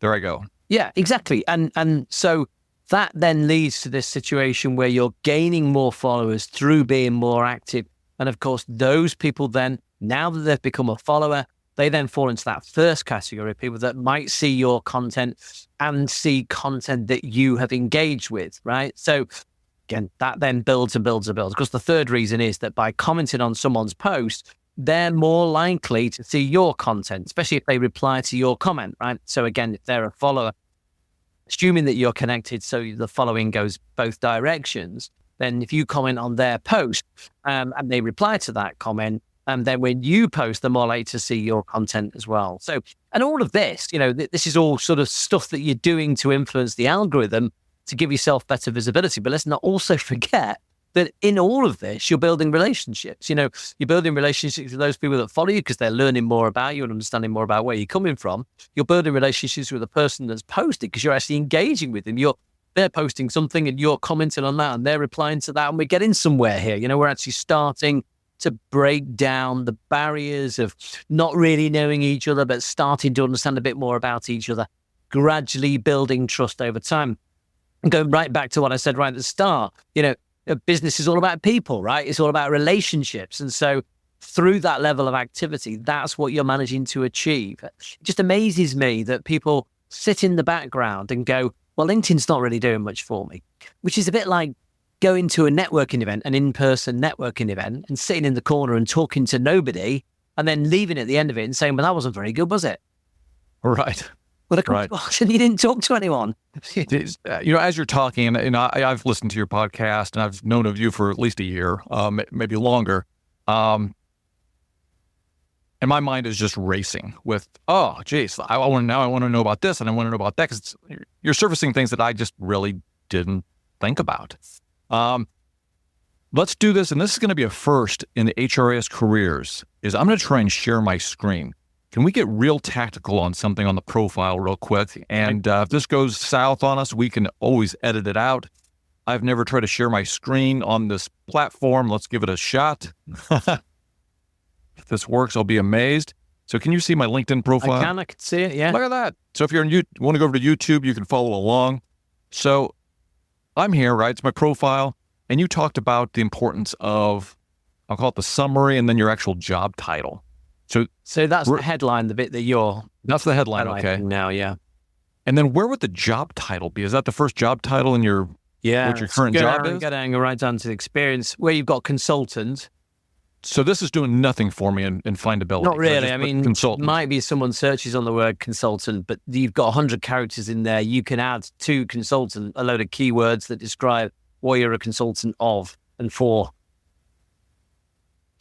Speaker 2: there I go.
Speaker 1: Yeah, exactly. And so that then leads to this situation where you're gaining more followers through being more active. And of course, those people then, now that they've become a follower, they then fall into that first category of people that might see your content and see content that you have engaged with, right? So again, that then builds and builds and builds. Because the third reason is that by commenting on someone's post, they're more likely to see your content, especially if they reply to your comment, right? So again, if they're a follower, assuming that you're connected, so the following goes both directions, then if you comment on their post and they reply to that comment, then when you post, they're more likely to see your content as well. So, and all of this, this is all sort of stuff that you're doing to influence the algorithm to give yourself better visibility. But let's not also forget that in all of this, you're building relationships. You're building relationships with those people that follow you because they're learning more about you and understanding more about where you're coming from. You're building relationships with the person that's posted because you're actually engaging with them. They're posting something and you're commenting on that and they're replying to that. And we're getting somewhere here. We're actually starting to break down the barriers of not really knowing each other, but starting to understand a bit more about each other, gradually building trust over time. And going right back to what I said right at the start, business is all about people, right? It's all about relationships. And so through that level of activity, that's what you're managing to achieve. It just amazes me that people sit in the background and go, well, LinkedIn's not really doing much for me, which is a bit like going to a networking event, an in-person networking event, and sitting in the corner and talking to nobody and then leaving at the end of it and saying, well, that wasn't very good, was it?
Speaker 2: Right.
Speaker 1: Well, of course it was, and you didn't talk to anyone.
Speaker 2: As you're talking, and I've listened to your podcast, and I've known of you for at least a year, maybe longer. And my mind is just racing with, oh, geez, I want to know about this, and I want to know about that, because you're surfacing things that I just really didn't think about. Let's do this, and this is going to be a first in the HRIS Careers, is I'm going to try and share my screen. Can we get real tactical on something on the profile real quick? And if this goes south on us, we can always edit it out. I've never tried to share my screen on this platform. Let's give it a shot. If this works, I'll be amazed. So can you see my LinkedIn profile?
Speaker 1: I can see it, yeah.
Speaker 2: Look at that. So if you want to go over to YouTube, you can follow along. So I'm here, right? It's my profile. And you talked about the importance of, I'll call it the summary and then your actual job title. So
Speaker 1: that's the headline, the bit that you're...
Speaker 2: That's the headline, okay.
Speaker 1: Now, yeah.
Speaker 2: And then where would the job title be? Is that the first job title in what your current job is?
Speaker 1: Go right down to the experience, where you've got consultant.
Speaker 2: So this is doing nothing for me in findability.
Speaker 1: Not really. I mean,
Speaker 2: consultant.
Speaker 1: Might be someone searches on the word consultant, but you've got 100 characters in there. You can add to consultant a load of keywords that describe what you're a consultant of and for.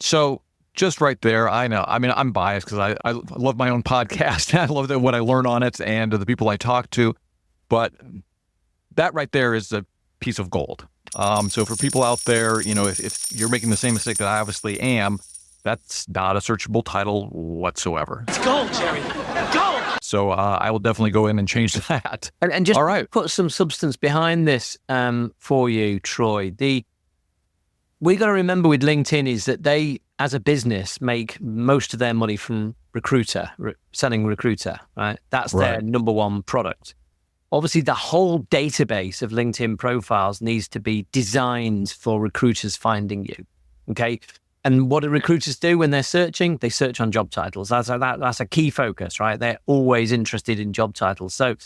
Speaker 2: So... just right there, I know. I mean, I'm biased because I love my own podcast. I love what I learn on it and the people I talk to. But that right there is a piece of gold. So for people out there, if you're making the same mistake that I obviously am, that's not a searchable title whatsoever.
Speaker 1: It's gold, Jerry. Gold!
Speaker 2: So I will definitely go in and change that.
Speaker 1: And just
Speaker 2: all right.
Speaker 1: Put some substance behind this for you, Troy. We got to remember with LinkedIn is that they, as a business, make most of their money from selling recruiter, right? That's their number one product. Obviously, the whole database of LinkedIn profiles needs to be designed for recruiters finding you, okay? And what do recruiters do when they're searching? They search on job titles. That's a key focus, right? They're always interested in job titles. So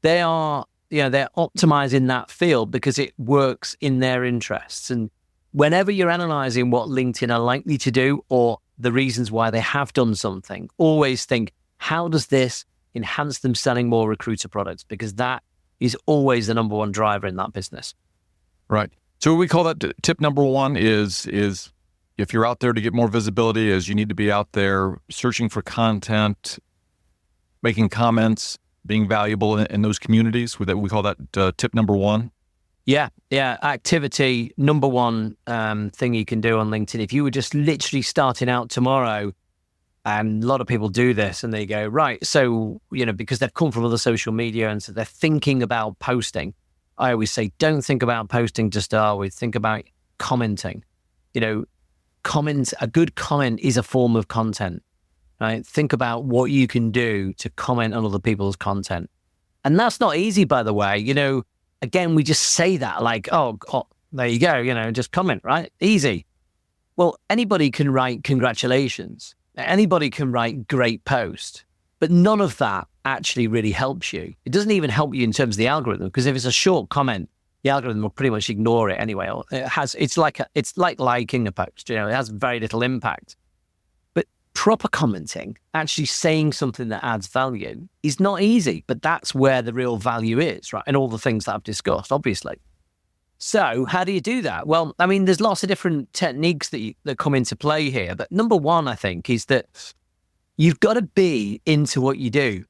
Speaker 1: they are, they're optimizing that field because it works in their interests. And whenever you're analyzing what LinkedIn are likely to do or the reasons why they have done something, always think, how does this enhance them selling more recruiter products? Because that is always the number one driver in that business.
Speaker 2: Right. So what we call that tip number one is if you're out there to get more visibility, is you need to be out there searching for content, making comments, being valuable in those communities. We call that tip number one.
Speaker 1: Yeah. Activity, number one thing you can do on LinkedIn. If you were just literally starting out tomorrow, and a lot of people do this and they go, right, so, because they've come from other social media and so they're thinking about posting. I always say, don't think about posting to start with, think about commenting. A good comment is a form of content, right? Think about what you can do to comment on other people's content. And that's not easy, by the way. Again, we just say that like, oh, there you go, just comment, right? Easy. Well, anybody can write congratulations. Anybody can write great post, but none of that actually really helps you. It doesn't even help you in terms of the algorithm, because if it's a short comment, the algorithm will pretty much ignore it anyway. Or it's like liking a post, it has very little impact. But proper commenting, actually saying something that adds value, is not easy, but that's where the real value is, right? And all the things that I've discussed, obviously. So how do you do that? Well, I mean, there's lots of different techniques that come into play here. But number one, I think, is that you've got to be into what you do.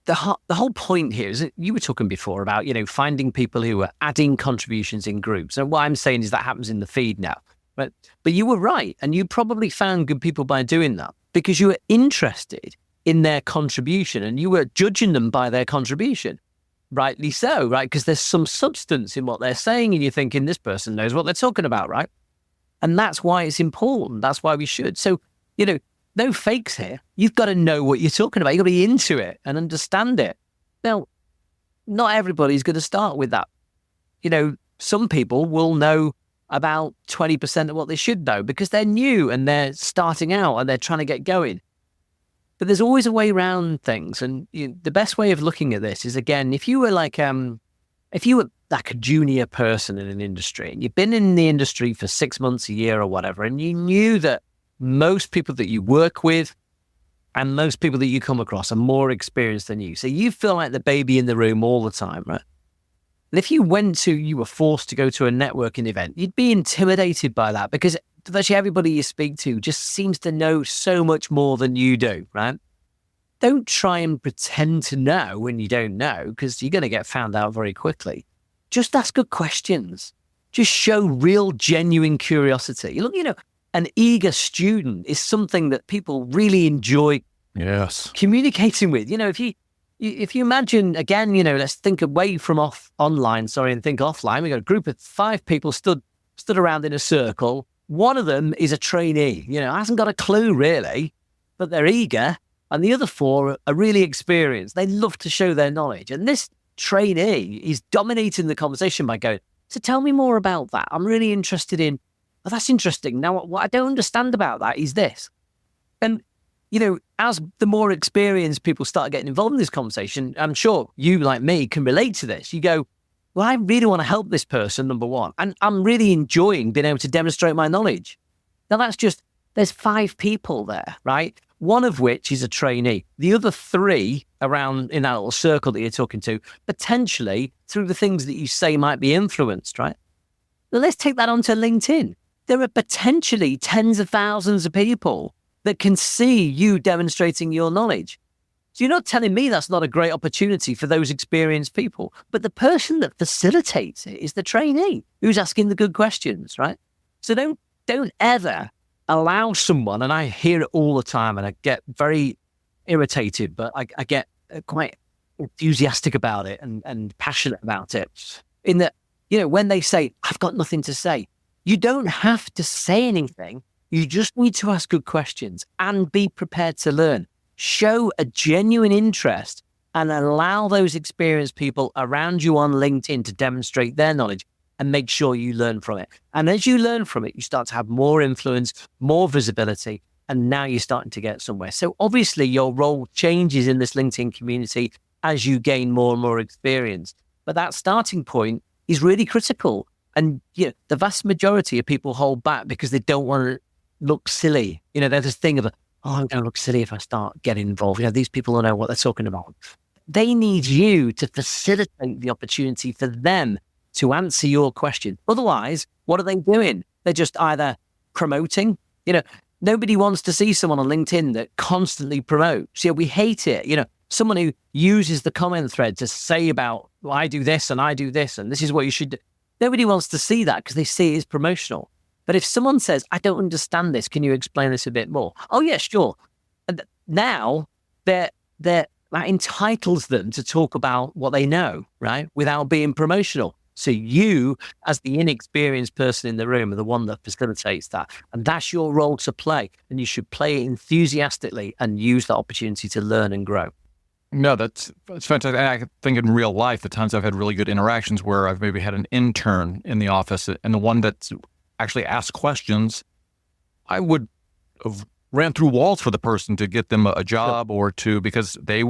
Speaker 1: The whole point here is that you were talking before about, finding people who are adding contributions in groups. And what I'm saying is that happens in the feed now. But you were right. And you probably found good people by doing that because you were interested in their contribution and you were judging them by their contribution. Rightly so, right? Because there's some substance in what they're saying and you're thinking this person knows what they're talking about, right? And that's why it's important. That's why we should. So, no fakes here. You've got to know what you're talking about. You've got to be into it and understand it. Now, not everybody's going to start with that. Some people will know about 20% of what they should know because they're new and they're starting out and they're trying to get going. But there's always a way around things. And the best way of looking at this is, again, if you were like a junior person in an industry and you've been in the industry for 6 months, a year or whatever, and you knew that most people that you work with and most people that you come across are more experienced than you. So you feel like the baby in the room all the time, right? And if you were forced to go to a networking event, you'd be intimidated by that because virtually everybody you speak to just seems to know so much more than you do, right? Don't try and pretend to know when you don't know because you're going to get found out very quickly. Just ask good questions. Just show real, genuine curiosity. Look, an eager student is something that people really enjoy communicating with. If you imagine, again, let's think away from online, and think offline. We got a group of 5 people stood around in a circle. One of them is a trainee, hasn't got a clue really, but they're eager. And the other 4 are really experienced. They love to show their knowledge. And this trainee is dominating the conversation by going, so tell me more about that. I'm really interested in, oh, that's interesting. Now, what I don't understand about that is this. And, as the more experienced people start getting involved in this conversation, I'm sure you, like me, can relate to this. You go, well, I really want to help this person, number one. And I'm really enjoying being able to demonstrate my knowledge. Now, there's 5 people there, right? One of which is a trainee. The other 3 around in that little circle that you're talking to, potentially through the things that you say might be influenced, right? Well, let's take that onto LinkedIn. There are potentially tens of thousands of people that can see you demonstrating your knowledge. So you're not telling me that's not a great opportunity for those experienced people, but the person that facilitates it is the trainee who's asking the good questions, right? So don't ever allow someone, and I hear it all the time and I get very irritated, but I get quite enthusiastic about it and passionate about it in that, when they say, I've got nothing to say, you don't have to say anything. You just need to ask good questions and be prepared to learn. Show a genuine interest and allow those experienced people around you on LinkedIn to demonstrate their knowledge and make sure you learn from it. And as you learn from it, you start to have more influence, more visibility, and now you're starting to get somewhere. So obviously your role changes in this LinkedIn community as you gain more and more experience. But that starting point is really critical. And the vast majority of people hold back because they don't want to look silly. There's this thing of, I'm going to look silly if I start getting involved. These people don't know what they're talking about. They need you to facilitate the opportunity for them to answer your question. Otherwise, what are they doing? They're just either promoting. Nobody wants to see someone on LinkedIn that constantly promotes. We hate it. Someone who uses the comment thread to say about, well, I do this and I do this and this is what you should do. Nobody wants to see that because they see it as promotional. But if someone says, I don't understand this, can you explain this a bit more? Oh, yeah, sure. And now that entitles them to talk about what they know, right? Without being promotional. So you, as the inexperienced person in the room, are the one that facilitates that. And that's your role to play. And you should play it enthusiastically and use that opportunity to learn and grow.
Speaker 2: No, that's fantastic. And I think in real life, the times I've had really good interactions where I've maybe had an intern in the office and the one that's actually asked questions, I would have ran through walls for the person to get them a job or two because they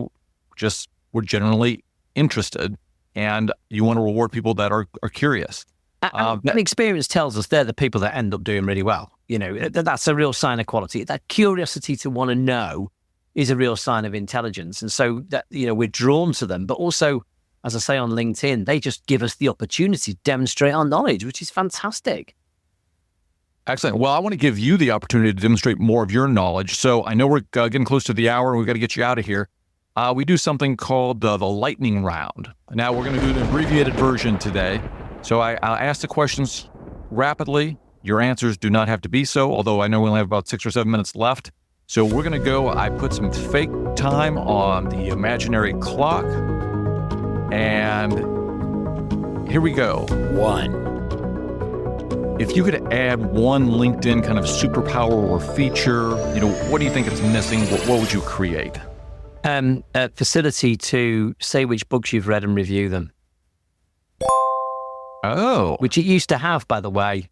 Speaker 2: just were generally interested. and you want to reward people that are curious.
Speaker 1: And experience tells us they're the people that end up doing really well. That's a real sign of quality. That curiosity to want to know is a real sign of intelligence. And so that, we're drawn to them, but also, as I say on LinkedIn, they just give us the opportunity to demonstrate our knowledge, which is fantastic.
Speaker 2: Excellent. Well, I want to give you the opportunity to demonstrate more of your knowledge. So I know we're getting close to the hour and we've got to get you out of here. We do something called the lightning round. Now we're going to do an abbreviated version today. So I'll ask the questions rapidly. Your answers do not have to be so, although I know we only have about 6 or 7 minutes left. So we're going to go. I put some fake time on the imaginary clock. And here we go. 1. If you could add one LinkedIn kind of superpower or feature, what do you think it's missing? What would you create?
Speaker 1: A facility to say which books you've read and review them.
Speaker 2: Oh.
Speaker 1: Which it used to have, by the way.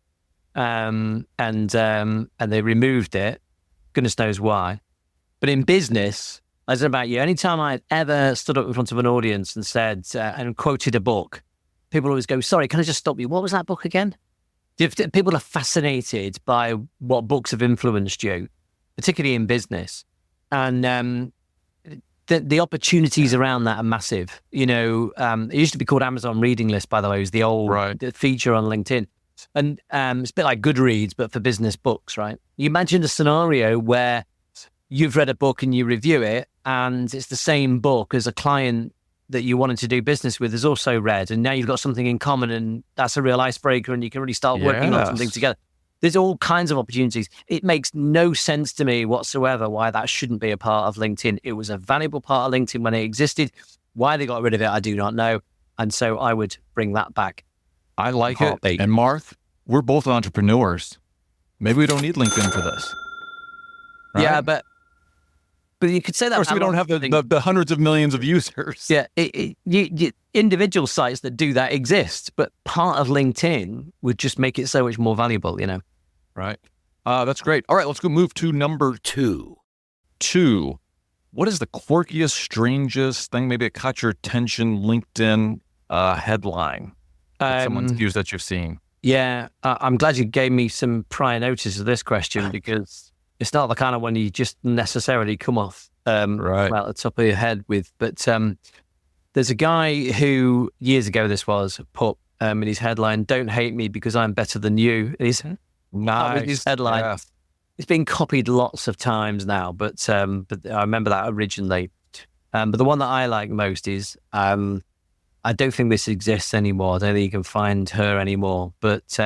Speaker 1: And they removed it. Goodness knows why. But in business, I don't know about you, anytime I've ever stood up in front of an audience and said, and quoted a book, people always go, sorry, can I just stop you? What was that book again? People are fascinated by what books have influenced you, particularly in business. And the opportunities around that are massive. It used to be called Amazon Reading List, by the way. It was the old feature on LinkedIn. And it's a bit like Goodreads, but for business books, right? You imagine a scenario where you've read a book and you review it, and it's the same book as a client that you wanted to do business with has also read, and now you've got something in common, and that's a real icebreaker, and you can really start working on something together. There's all kinds of opportunities. It makes no sense to me whatsoever why that shouldn't be a part of LinkedIn. It was a valuable part of LinkedIn when it existed. Why they got rid of it, I do not know. And so I would bring that back.
Speaker 2: I like it. And Marth, we're both entrepreneurs. Maybe we don't need LinkedIn for this. Right?
Speaker 1: Yeah, but you could say that.
Speaker 2: Of course, we don't have the hundreds of millions of users.
Speaker 1: Yeah, individual sites that do that exist, but part of LinkedIn would just make it so much more valuable,
Speaker 2: Right. That's great. All right, let's go move to number 2. What is the quirkiest, strangest thing, maybe it caught your attention, LinkedIn headline that someone's used that you've seen?
Speaker 1: Yeah, I'm glad you gave me some prior notice of this question because it's not the kind of one you just necessarily come off right at the top of your head with. But there's a guy who, years ago this was, put in his headline, "Don't hate me because I'm better than you."
Speaker 2: Nice.
Speaker 1: His headline. Yeah. It's been copied lots of times now, but I remember that originally. But the one that I like most is, I don't think this exists anymore. I don't think you can find her anymore. But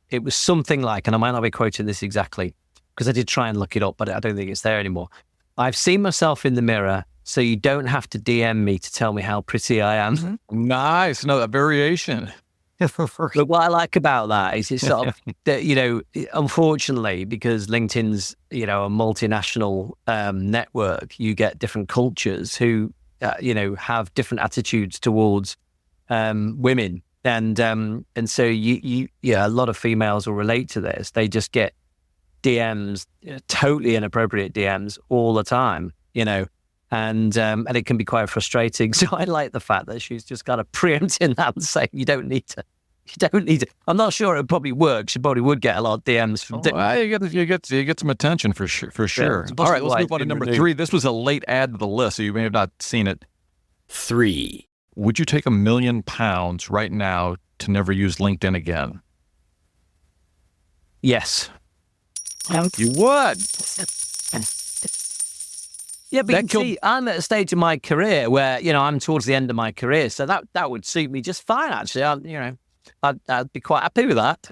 Speaker 1: it was something like, and I might not be quoting this exactly, because I did try and look it up, but I don't think it's there anymore. I've seen myself in the mirror, so you don't have to DM me to tell me how pretty I am.
Speaker 2: Nice. No, that variation.
Speaker 1: But what I like about that is it's sort of, unfortunately, because LinkedIn's, a multinational network, you get different cultures who, have different attitudes towards women. And so a lot of females will relate to this. They just get DMs, totally inappropriate DMs all the time, and it can be quite frustrating. So I like the fact that she's just kind of preempting that and saying, you don't need to. I'm not sure it probably works. She probably would get a lot of DMs from.
Speaker 2: You get some attention for sure. Yeah, all right, let's move on to number 3. This was a late add to the list, so you may have not seen it. 3. Would you take £1 million right now to never use LinkedIn again?
Speaker 1: Yes.
Speaker 2: You would.
Speaker 1: Yeah, but see, I'm at a stage in my career where, I'm towards the end of my career, so that would suit me just fine, actually. I'd be quite happy with that.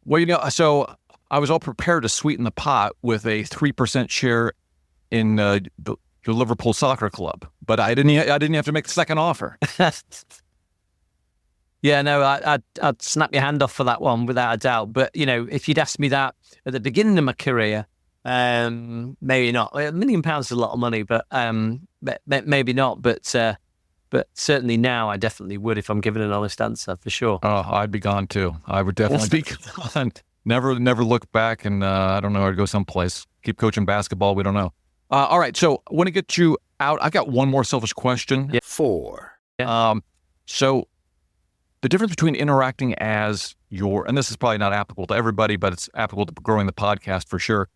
Speaker 2: Well, so I was all prepared to sweeten the pot with a 3% share in the Liverpool Soccer Club, but I didn't have to make the second offer.
Speaker 1: Yeah, no, I'd snap your hand off for that one without a doubt. But, if you'd asked me that at the beginning of my career, maybe not. £1 million is a lot of money, but maybe not. But certainly now I definitely would if I'm given an honest answer, for sure.
Speaker 2: Oh, I'd be gone too. I would definitely be gone. Never look back, and I don't know, I'd go someplace. Keep coaching basketball, we don't know. All right, so I want to get you out. I got one more selfish question.
Speaker 1: Yeah. 4.
Speaker 2: So the difference between interacting as and this is probably not applicable to everybody, but it's applicable to growing the podcast for sure.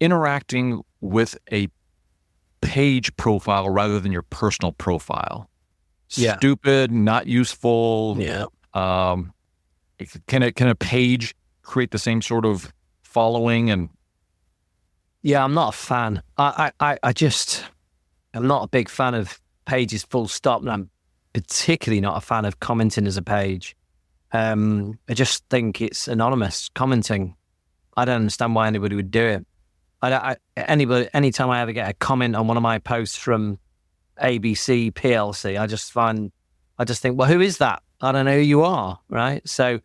Speaker 2: Interacting with a page profile rather than your personal profile.
Speaker 1: Yeah.
Speaker 2: Stupid, not useful.
Speaker 1: Yeah.
Speaker 2: Can a page create the same sort of following? And
Speaker 1: yeah, I'm not a fan. I'm not a big fan of pages full stop, and I'm particularly not a fan of commenting as a page. I just think it's anonymous commenting. I don't understand why anybody would do it. Anytime I ever get a comment on one of my posts from ABC PLC, I just think, well, who is that? I don't know who you are, right? So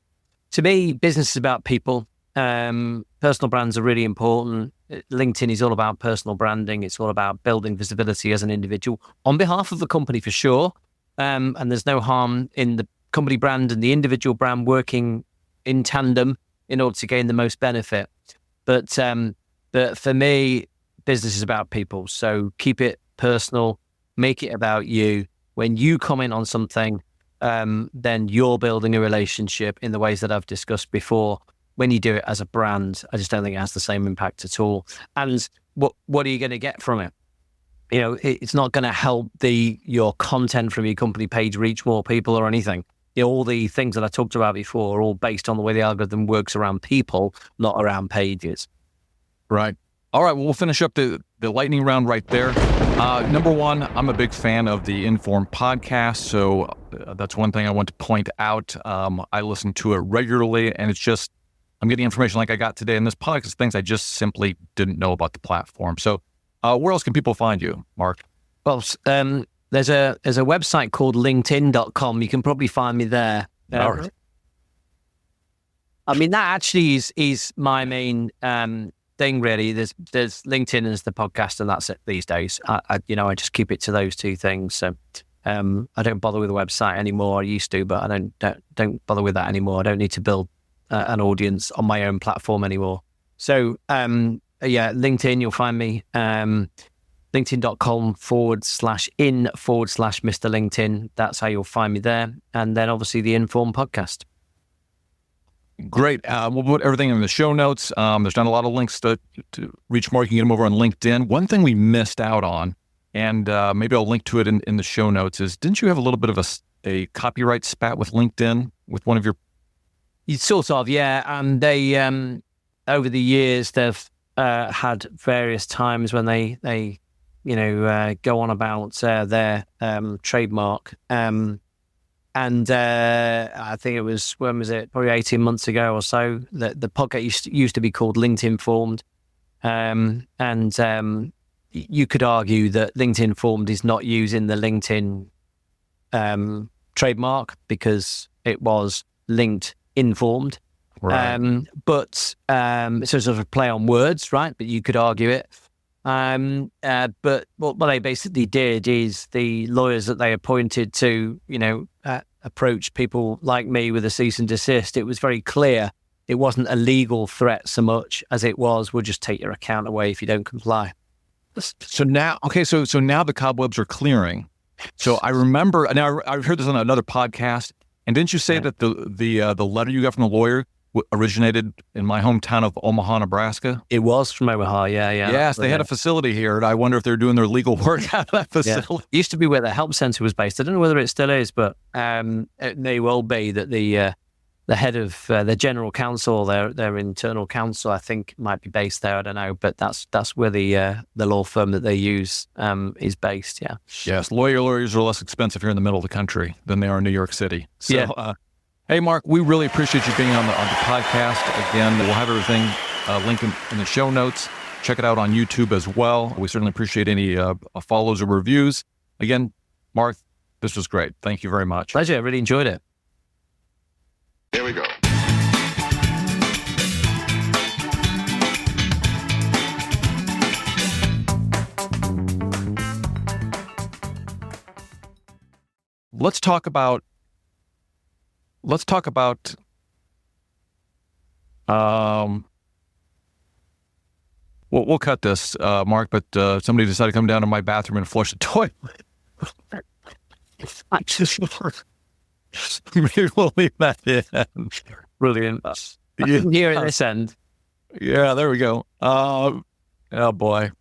Speaker 1: to me, business is about people. Personal brands are really important. LinkedIn is all about personal branding. It's all about building visibility as an individual on behalf of the company for sure. And there's no harm in the company brand and the individual brand working in tandem in order to gain the most benefit. But for me, business is about people. So keep it personal, make it about you. When you comment on something, then you're building a relationship in the ways that I've discussed before. When you do it as a brand, I just don't think it has the same impact at all. And what are you going to get from it? You know, it's not going to help your content from your company page reach more people or anything. You know, all the things that I talked about before are all based on the way the algorithm works around people, not around pages.
Speaker 2: Right. All right. Well, we'll finish up the lightning round right there. Number one, I'm a big fan of the Informed podcast. So that's one thing I want to point out. I listen to it regularly, and it's just, I'm getting information like I got today in this podcast, things I just simply didn't know about the platform. So where else can people find you, Mark?
Speaker 1: Well, there's a website called LinkedIn.com. You can probably find me there.
Speaker 2: All right.
Speaker 1: I mean, that actually is my main thing, really. There's LinkedIn as the podcast, and that's it these days. I just keep it to those two things. So I don't bother with the website anymore. I used to, but I don't bother with that anymore. I don't need to build an audience on my own platform anymore. So LinkedIn, you'll find me. LinkedIn.com/in/Mr. LinkedIn. That's how you'll find me there. And then obviously the Informed podcast.
Speaker 2: Great. We'll put everything in the show notes. There's not a lot of links to reach Mark. You can get them over on LinkedIn. One thing we missed out on, and maybe I'll link to it in the show notes, is didn't you have a little bit of a copyright spat with LinkedIn with one of your...
Speaker 1: Sort of, yeah. And they, over the years, they've had various times when they go on about their trademark. And I think it was, when was it? Probably 18 months ago or so. The podcast used to be called LinkedIn Informed. And you could argue that LinkedIn Informed is not using the LinkedIn trademark because it was linked informed.
Speaker 2: Right.
Speaker 1: But it's a sort of play on words, right? But you could argue it. But what they basically did is the lawyers that they appointed to, approach people like me with a cease and desist. It was very clear it wasn't a legal threat so much as it was, we'll just take your account away if you don't comply.
Speaker 2: So now, so now the cobwebs are clearing. So I remember, now I've heard this on another podcast, and didn't you say that the letter you got from the lawyer originated in my hometown of Omaha, Nebraska?
Speaker 1: It was from Omaha, yeah.
Speaker 2: Yes, they had a facility here, and I wonder if they're doing their legal work out of that facility.
Speaker 1: Yeah. It used to be where the help center was based. I don't know whether it still is, but it may well be that the head of the general counsel, their internal counsel, I think might be based there. I don't know, but that's where the law firm that they use is based. Yeah.
Speaker 2: Yes, lawyers are less expensive here in the middle of the country than they are in New York City. So,
Speaker 1: yeah.
Speaker 2: Hey, Mark, we really appreciate you being on the podcast. Again, we'll have everything linked in the show notes. Check it out on YouTube as well. We certainly appreciate any follows or reviews. Again, Mark, this was great. Thank you very much.
Speaker 1: Pleasure. I really enjoyed it.
Speaker 4: Here we go.
Speaker 2: Let's talk about we'll cut this, Mark, but somebody decided to come down to my bathroom and flush the toilet. Maybe we'll leave that in.
Speaker 1: Brilliant. Here at this end.
Speaker 2: Yeah, there we go. Oh boy.